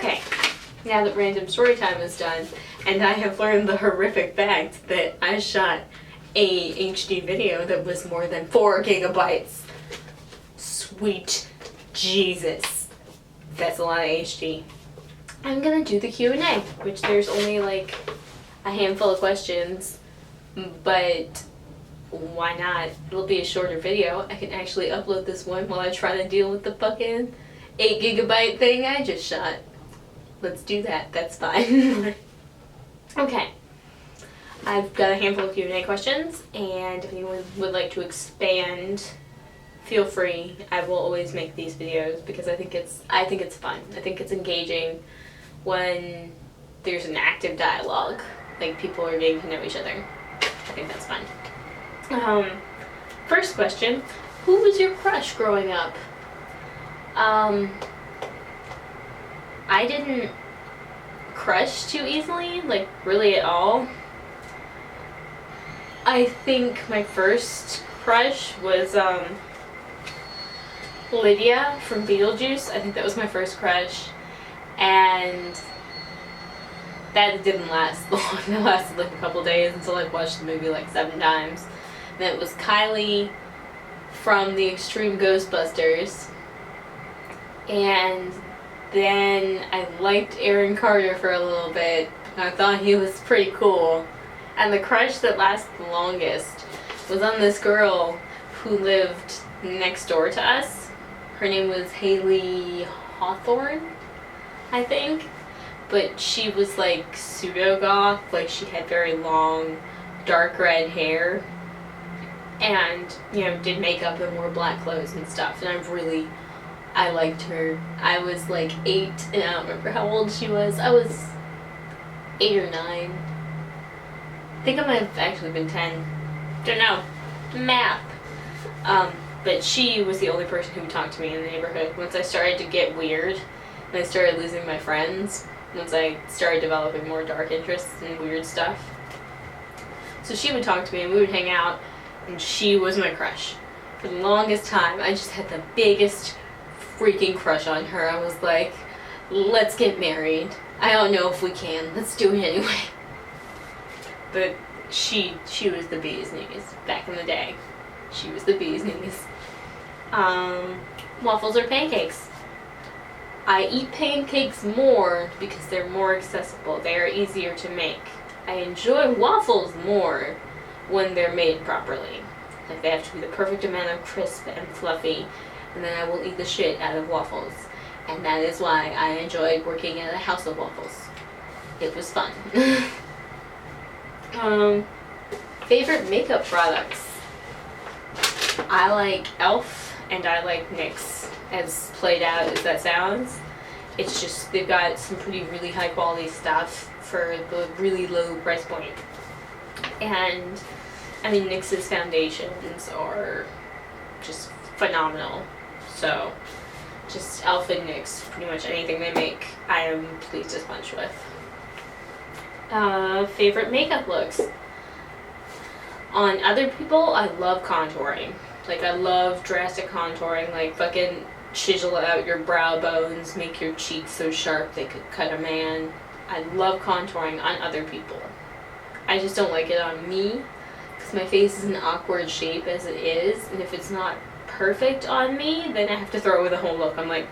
Okay, now that random story time is done, and I have learned the horrific fact that I shot a HD video that was more than 4 gigabytes. Sweet Jesus. That's a lot of HD. I'm gonna do the Q&A, which there's only like a handful of questions, but why not? It'll be a shorter video. I can actually upload this one while I try to deal with the fucking 8 gigabyte thing I just shot. Let's do that. That's fine. Okay. I've got a handful of Q&A questions, and if anyone would like to expand, feel free. I will always make these videos because I think it's fun. I think it's engaging when there's an active dialogue, like people are getting to know each other. I think that's fun. First question, who was your crush growing up? I didn't crush too easily, like really at all. I think my first crush was Lydia from Beetlejuice. I think that was my first crush, and that didn't last long. That lasted like a couple days until I watched the movie like 7 times. And it was Kylie from the Extreme Ghostbusters, and then I liked Aaron Carter for a little bit. I thought he was pretty cool. And the crush that lasted the longest was on this girl who lived next door to us. Her name was Haley Hawthorne, I think. But she was like pseudo-goth, like she had very long, dark red hair. And, you know, did makeup and wore black clothes and stuff. And I liked her. I was like 8, and I don't remember how old she was. I was 8 or 9. I think I might have actually been 10. Don't know. Math. But she was the only person who would talk to me in the neighborhood. Once I started to get weird, and I started losing my friends, once I started developing more dark interests and weird stuff. So she would talk to me, and we would hang out, and she was my crush. For the longest time, I just had the biggest freaking crush on her. I was like, let's get married. I don't know if we can. Let's do it anyway. But she was the bee's knees back in the day. She was the bee's knees. Waffles or pancakes? I eat pancakes more because they're more accessible. They are easier to make. I enjoy waffles more when they're made properly. Like, they have to be the perfect amount of crisp and fluffy, and then I will eat the shit out of waffles. And that is why I enjoyed working at a house of waffles. It was fun. Favorite makeup products? I like e.l.f. and I like NYX. As played out as that sounds, it's just, they've got some really high quality stuff for the really low price point. And I mean, NYX's foundations are just phenomenal. So just e.l.f. and NYX, pretty much anything they make, I am pleased as punch with. Favorite makeup looks? On other people, I love contouring. Like, I love drastic contouring, like fucking chisel out your brow bones, make your cheeks so sharp they could cut a man. I love contouring on other people. I just don't like it on me, because my face is an awkward shape as it is, and if it's not perfect on me, then I have to throw away the whole look. I'm like,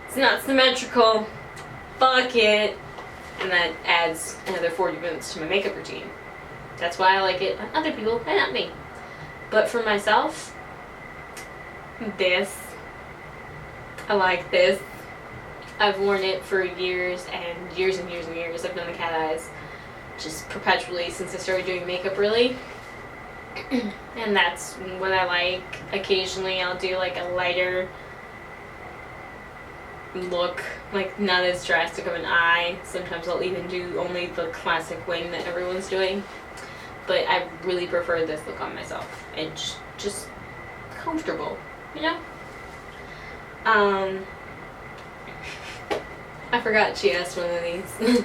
it's not symmetrical, fuck it. And that adds another 40 minutes to my makeup routine. That's why I like it on other people and not me. But for myself, this. I like this. I've worn it for years and years and years and years. I've done the cat eyes just perpetually since I started doing makeup, really. And that's what I like. Occasionally I'll do like a lighter look, like not as drastic of an eye. Sometimes I'll even do only the classic wing that everyone's doing. But I really prefer this look on myself. It's just comfortable, you know? I forgot she asked one of these.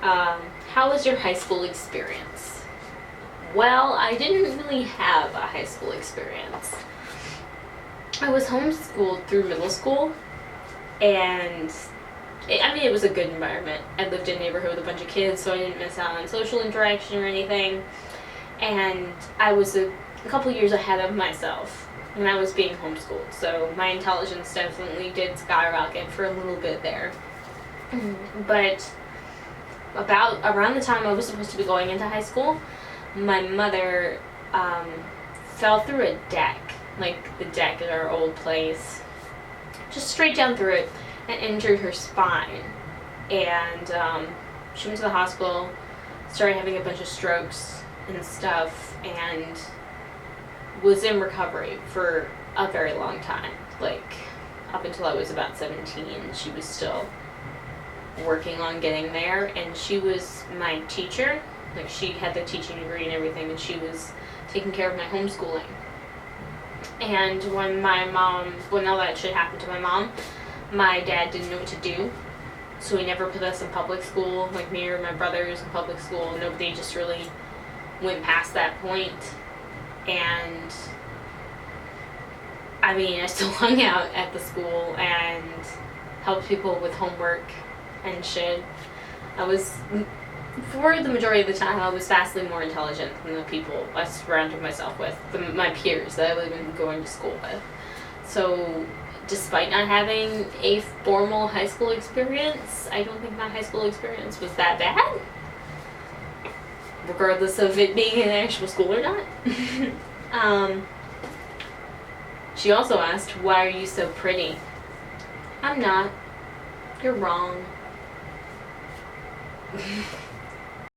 How was your high school experience? Well, I didn't really have a high school experience. I was homeschooled through middle school, and I mean, it was a good environment. I lived in a neighborhood with a bunch of kids, so I didn't miss out on social interaction or anything. And I was a couple years ahead of myself when I was being homeschooled, so my intelligence definitely did skyrocket for a little bit there. But about around the time I was supposed to be going into high school, my mother fell through a deck, like the deck at our old place, just straight down through it, and injured her spine. And she went to the hospital, started having a bunch of strokes and stuff, and was in recovery for a very long time. Like, up until I was about 17, she was still working on getting there, and she was my teacher. Like, she had the teaching degree and everything, and she was taking care of my homeschooling. And when all that shit happened to my mom, my dad didn't know what to do, so he never put us in public school, like me or my brothers in public school. Nobody just really went past that point. And I mean, I still hung out at the school and helped people with homework and shit. For the majority of the time, I was vastly more intelligent than the people I surrounded myself with, my peers that I was even going to school with. So, despite not having a formal high school experience, I don't think my high school experience was that bad, regardless of it being an actual school or not. She also asked, "Why are you so pretty?" I'm not. You're wrong.